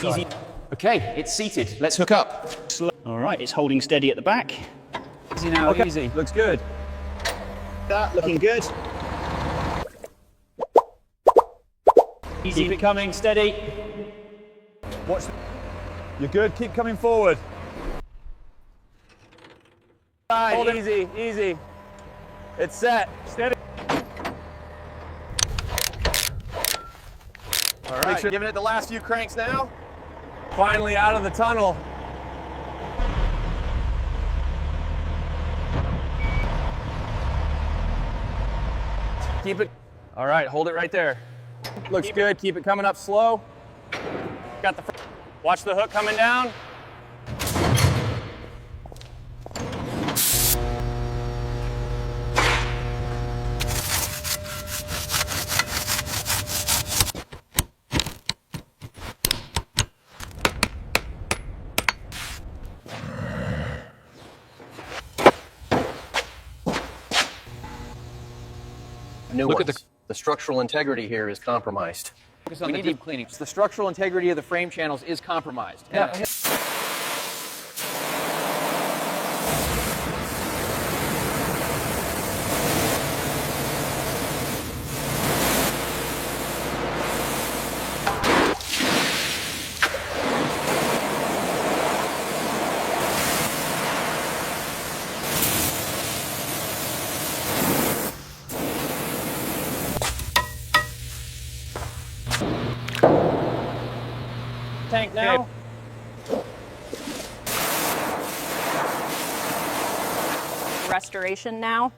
easy. Okay, it's seated. Let's hook up. All right, it's holding steady at the back. Easy now, easy. Looks good. That looking good. Easy. Keep it coming, steady. Watch. You're good. Keep coming forward. Hold it. Easy, easy. It's set. Steady. All right, giving it the last few cranks now. Finally out of the tunnel. Keep it. All right, hold it right there. Looks good. Keep it coming up slow. Got the. Watch the hook coming down. Look at the structural integrity here is compromised. Focus on the deep cleaning. The structural integrity of the frame channels is compromised. Yeah. Tank now. Restoration now.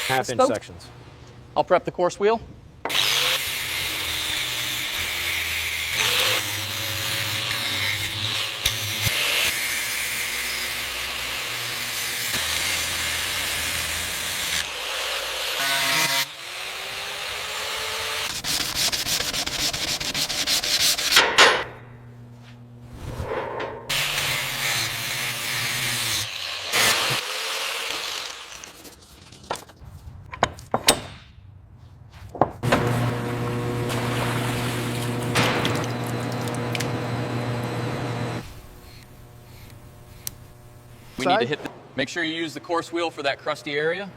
Half-inch sections. I'll prep the course wheel. We need to hit make sure you use the course wheel for that crusty area.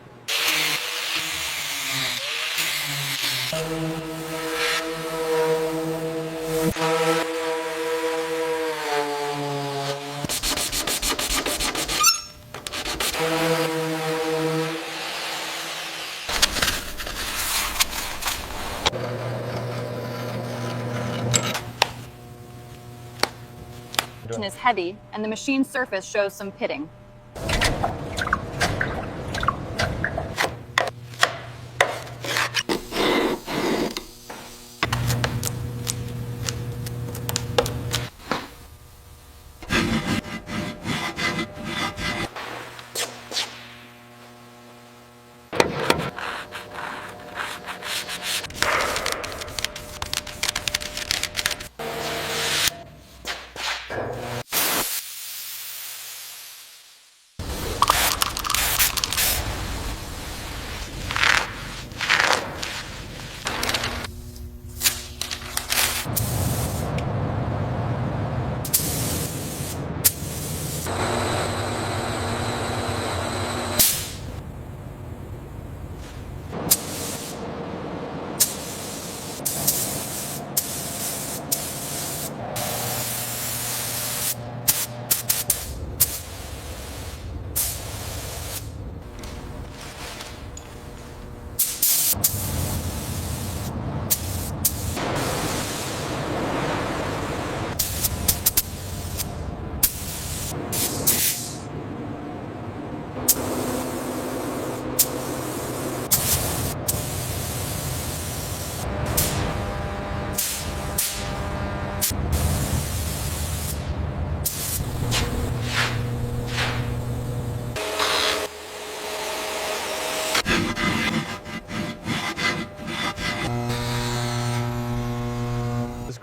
Is heavy, and the machine surface shows some pitting.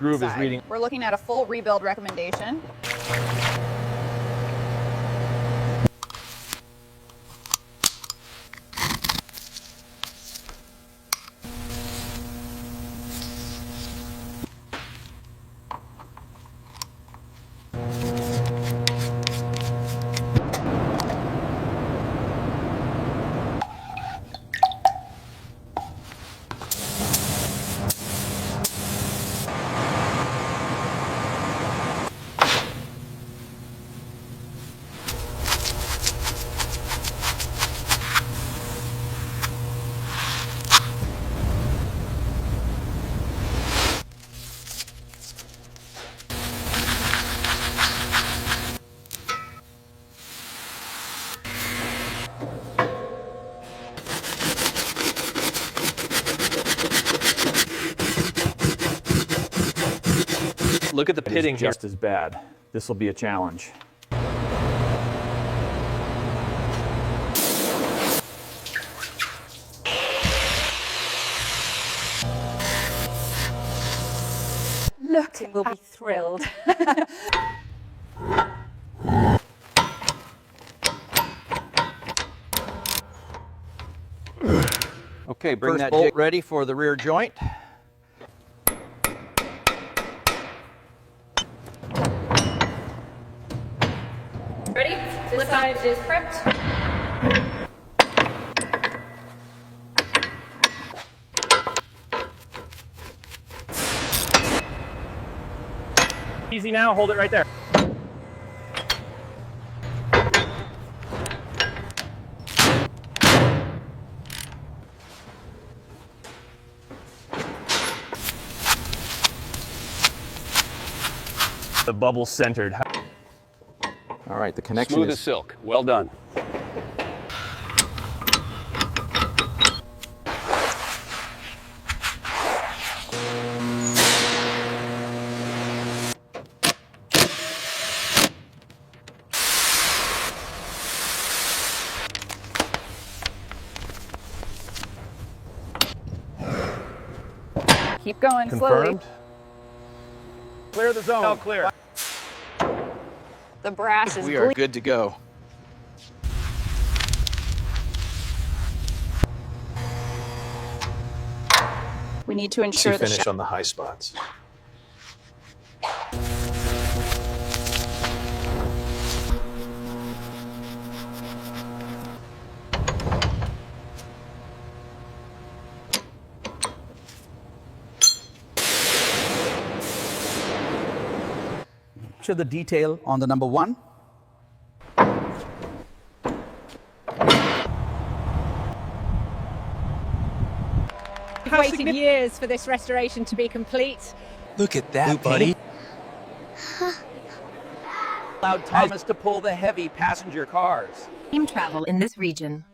groove is side. reading. We're looking at a full rebuild recommendation. Look at the pitting here. Just as bad. This will be a challenge. Look, we'll be thrilled. Okay, bring First that bolt jig ready for the rear joint. Ready? This side is prepped. Easy now, hold it right there. The bubble's centered. All right, the connection Smooth is as silk. Well done. Keep going slowly. Clear the zone. All clear. The brass is we are good to go. We need to ensure the Finish on the high spots. Show the detail on the number 1. We've waited years for this restoration to be complete. Look at that, buddy. Allowed Thomas to pull the heavy passenger cars. Team travel in this region.